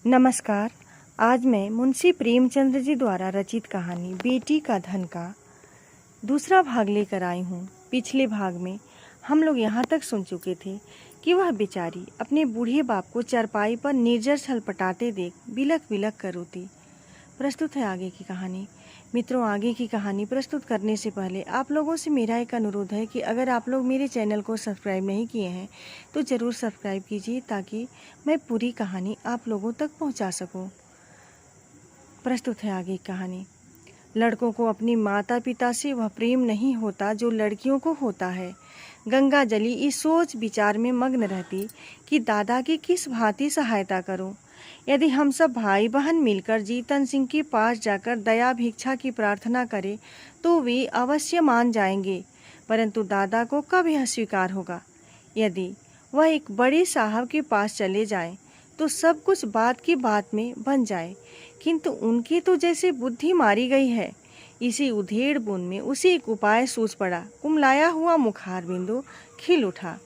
नमस्कार। आज मैं मुंशी प्रेमचंद जी द्वारा रचित कहानी बेटी का धन का दूसरा भाग लेकर आई हूँ। पिछले भाग में हम लोग यहाँ तक सुन चुके थे कि वह बेचारी अपने बूढ़े बाप को चारपाई पर निर्जर छलपटाते देख बिलख बिलख कर रोती। प्रस्तुत है आगे की कहानी। मित्रों, आगे की कहानी प्रस्तुत करने से पहले आप लोगों से मेरा एक अनुरोध है कि अगर आप लोग मेरे चैनल को सब्सक्राइब नहीं किए हैं तो ज़रूर सब्सक्राइब कीजिए ताकि मैं पूरी कहानी आप लोगों तक पहुंचा सकूं। प्रस्तुत है आगे की कहानी। लड़कों को अपनी माता पिता से वह प्रेम नहीं होता जो लड़कियों को होता है। गंगा जली इस सोच विचार में मग्न रहती कि दादा की किस भांति सहायता करूं। यदि हम सब भाई बहन मिलकर जीतन सिंह के पास जाकर दया भिक्षा की प्रार्थना करें तो वे अवश्य मान जाएंगे, परंतु दादा को कब यह स्वीकार होगा। यदि वह एक बड़े साहब के पास चले जाएं तो सब कुछ बात की बात में बन जाए, किंतु उनकी तो जैसे बुद्धि मारी गई है। इसी उधेड़ बुन में उसी एक उपाय सूझ पड़ा। कुमलाया हुआ मुखार बिंदु खिल उठा।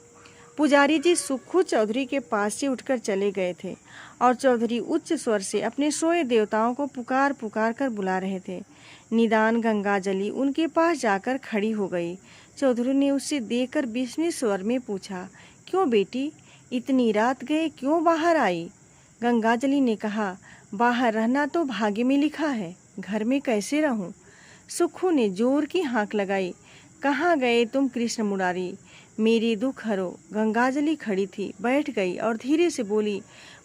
पुजारी जी सुक्खू चौधरी के पास से उठकर चले गए थे और चौधरी उच्च स्वर से अपने सोए देवताओं को पुकार पुकार कर बुला रहे थे। निदान गंगा जली उनके पास जाकर खड़ी हो गई। चौधरी ने उससे देखकर विस्मित स्वर में पूछा, क्यों बेटी, इतनी रात गए क्यों बाहर आई? गंगाजली ने कहा, बाहर रहना तो भाग्य में लिखा है, घर में कैसे रहूं? सुक्खू ने जोर की हाँक लगाई, कहाँ गए तुम कृष्ण मुरारी, मेरी दुख हरो। गंगाजली खड़ी थी, बैठ गई और धीरे से बोली,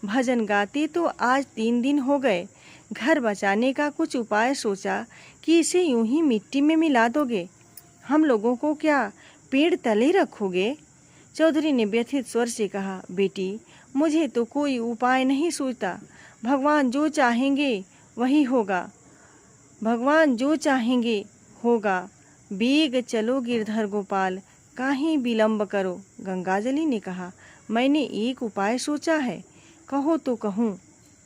भजन गाते तो आज 3 दिन हो गए। घर बचाने का कुछ उपाय सोचा कि इसे यूं ही मिट्टी में मिला दोगे? हम लोगों को क्या पेड़ तले रखोगे? चौधरी ने व्यथित स्वर से कहा, बेटी, मुझे तो कोई उपाय नहीं सूझता। भगवान जो चाहेंगे वही होगा, भगवान जो चाहेंगे होगा। बेग चलो गिरधर गोपाल, काहीं विलंब करो। गंगाजली ने कहा, मैंने एक उपाय सोचा है, कहो तो कहूँ।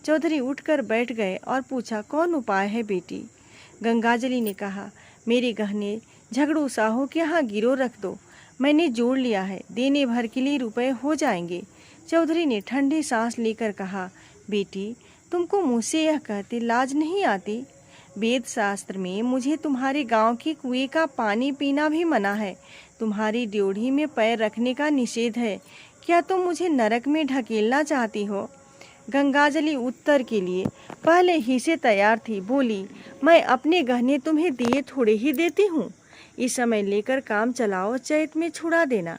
चौधरी उठकर बैठ गए और पूछा, कौन उपाय है बेटी? गंगाजली ने कहा, मेरे गहने झगड़ू साहू के यहाँ गिरो रख दो, मैंने जोड़ लिया है, देने भर के लिए रुपए हो जाएंगे। चौधरी ने ठंडी सांस लेकर कहा, बेटी, तुमको मुझसे यह कहते लाज नहीं आती? वेद शास्त्र में मुझे तुम्हारे गांव के कुएं का पानी पीना भी मना है, तुम्हारी ड्योढ़ी में पैर रखने का निषेध है। क्या तुम मुझे नरक में ढकेलना चाहती हो? गंगाजली उत्तर के लिए पहले ही से तैयार थी। बोली, मैं अपने गहने तुम्हें दिए थोड़े ही देती हूँ, इस समय लेकर काम चलाओ, चैत में छुड़ा देना।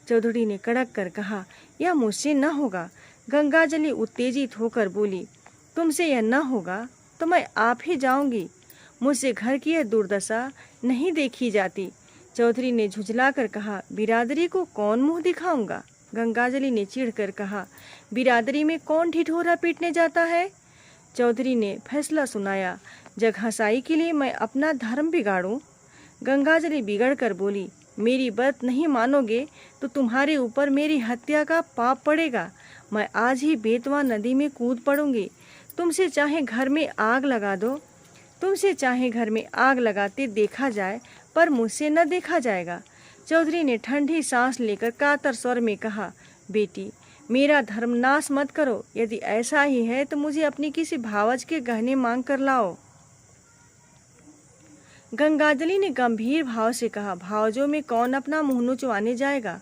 चौधरी ने कड़क कर कहा, यह मुझसे न होगा। गंगाजली उत्तेजित होकर बोली, तुमसे यह न होगा तो मैं आप ही जाऊंगी, मुझसे घर की यह दुर्दशा नहीं देखी जाती। चौधरी ने झुंझला कर कहा, बिरादरी को कौन मुंह दिखाऊंगा? गंगाजली ने चिढ़कर कहा, बिरादरी में कौन ढिढोरा पीटने जाता है? चौधरी ने फैसला सुनाया, जगहसाई के लिए मैं अपना धर्म बिगाड़ूं? गंगाजली बिगड़ कर बोली, मेरी बात नहीं मानोगे तो तुम्हारे ऊपर मेरी हत्या का पाप पड़ेगा। मैं आज ही बेतवा नदी में कूद पड़ूंगी। तुमसे चाहे घर में आग लगा दो, तुमसे चाहे घर में आग लगाते देखा जाए, पर मुझसे न देखा जाएगा। चौधरी ने ठंडी सांस लेकर कातर स्वर में कहा, बेटी, मेरा धर्म नाश मत करो। यदि ऐसा ही है तो मुझे अपनी किसी भावज के गहने मांग कर लाओ। गंगाजली ने गंभीर भाव से कहा, भावजों में कौन अपना मुंह नुचवाने जाएगा?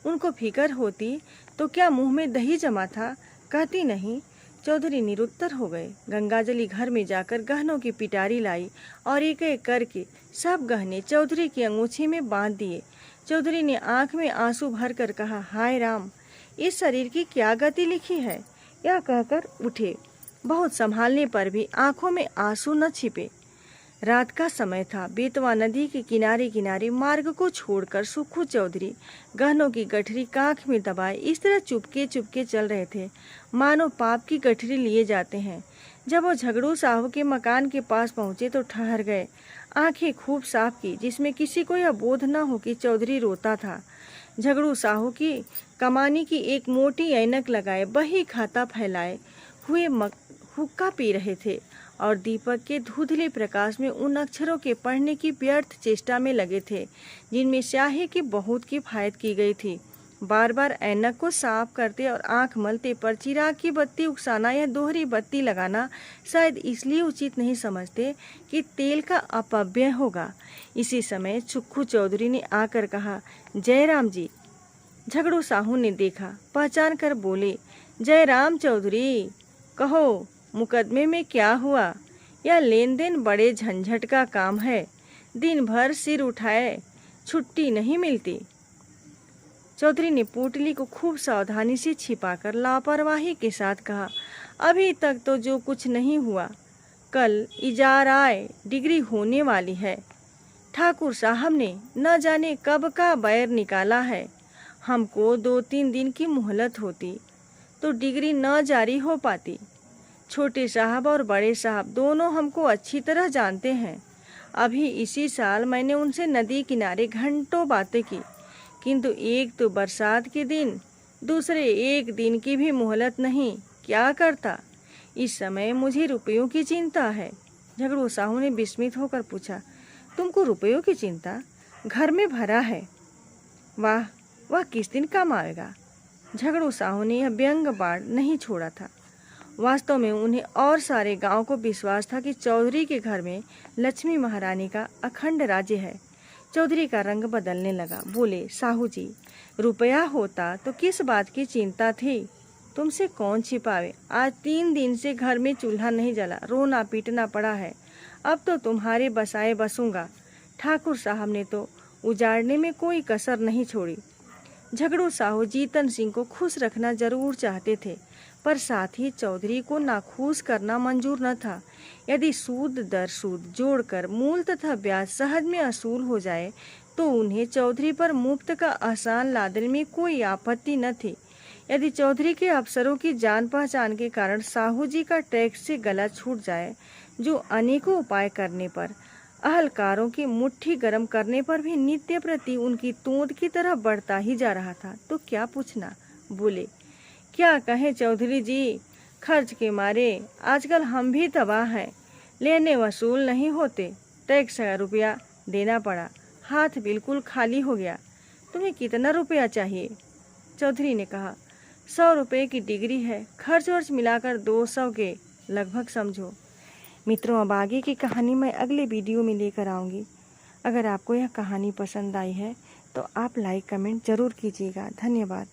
उनको फिक्र होती तो क्या मुंह में दही जमा था, कहती नहीं। चौधरी निरुत्तर हो गए। गंगाजली घर में जाकर गहनों की पिटारी लाई और एक एक करके सब गहने चौधरी की अंगूठी में बांध दिए। चौधरी ने आंख में आंसू भर कर कहा, हाय राम, इस शरीर की क्या गति लिखी है? यह कहकर उठे। बहुत संभालने पर भी आंखों में आंसू न छिपे। रात का समय था। बेतवा नदी के किनारे किनारे मार्ग को छोड़कर सुक्खू चौधरी गहनों की गठरी कांख में दबाए इस तरह चुपके चुपके चल रहे थे मानो पाप की गठरी लिए जाते हैं। जब वो झगड़ू साहू के मकान के पास पहुंचे तो ठहर गए। आंखें खूब साफ की, जिसमें किसी को यह बोध न हो कि चौधरी रोता था। झगड़ू साहू की कमानी की एक मोटी ऐनक लगाए बही खाता फैलाए हुए हुक्का पी रहे थे और दीपक के धुंधले प्रकाश में उन अक्षरों के पढ़ने की व्यर्थ चेष्टा में लगे थे जिनमें स्याही की बहुत किफायत की गई थी। बार बार ऐनक को साफ करते और आंख मलते पर चिराग की बत्ती उकसाना या दोहरी बत्ती लगाना शायद इसलिए उचित नहीं समझते कि तेल का अपव्यय होगा। इसी समय सुक्खू चौधरी ने आकर कहा, जयराम जी। झगड़ू साहू ने देखा, पहचान कर बोले, जयराम चौधरी, कहो मुकदमे में क्या हुआ? यह लेन देन बड़े झंझट का काम है, दिन भर सिर उठाए छुट्टी नहीं मिलती। चौधरी ने पोटली को खूब सावधानी से छिपाकर लापरवाही के साथ कहा, अभी तक तो जो कुछ नहीं हुआ, कल इजाराए डिग्री होने वाली है। ठाकुर साहब ने न जाने कब का बैर निकाला है। हमको 2-3 दिन की मोहलत होती तो डिग्री न जारी हो पाती। छोटे साहब और बड़े साहब दोनों हमको अच्छी तरह जानते हैं। अभी इसी साल मैंने उनसे नदी किनारे घंटों बातें की, किंतु एक तो बरसात के दिन, दूसरे एक दिन की भी मोहलत नहीं। क्या करता? इस समय मुझे रुपयों की चिंता है। झगड़ू साहू ने विस्मित होकर पूछा, तुमको रुपयों की चिंता? घर में भरा है। वाह, वह किस दिन काम आएगा? झगड़ू साहू ने यह व्यंग बाण नहीं छोड़ा था। वास्तव में उन्हें और सारे गांव को विश्वास था कि चौधरी के घर में लक्ष्मी महारानी का अखंड राज्य है। चौधरी का रंग बदलने लगा, बोले, साहू जी, रुपया होता तो किस बात की चिंता थी? तुमसे कौन छिपावे? आज 3 दिन से घर में चूल्हा नहीं जला, रोना पीटना पड़ा है। अब तो तुम्हारे बसाए बसूंगा। ठाकुर साहब ने तो उजाड़ने में कोई कसर नहीं छोड़ी। झगड़ू साहू जीतन सिंह को खुश रखना जरूर चाहते थे, पर साथ ही चौधरी को नाखुश करना मंजूर न था। यदि सूद दर सूद जोड़कर मूल तथा ब्याज सहज में असूल हो जाए तो उन्हें चौधरी पर मुफ्त का एहसान लादने में कोई आपत्ति न थी। यदि चौधरी के अफसरों की जान पहचान के कारण साहू जी का टैक्स से गला छूट जाए, जो अनेकों उपाय करने पर, अहलकारों की मुट्ठी गर्म करने पर भी नित्य प्रति उनकी तोंद की तरह बढ़ता ही जा रहा था, तो क्या पूछना। बोले, क्या कहें चौधरी जी, खर्च के मारे आजकल हम भी तबाह हैं। लेने वसूल नहीं होते, टैक्स का रुपया देना पड़ा, हाथ बिल्कुल खाली हो गया। तुम्हें कितना रुपया चाहिए? चौधरी ने कहा, 100 रुपये की डिग्री है, खर्च वर्च मिलाकर 200 के लगभग समझो। मित्रों, अब आगे की कहानी मैं अगले वीडियो में लेकर आऊँगी। अगर आपको यह कहानी पसंद आई है तो आप लाइक कमेंट ज़रूर कीजिएगा। धन्यवाद।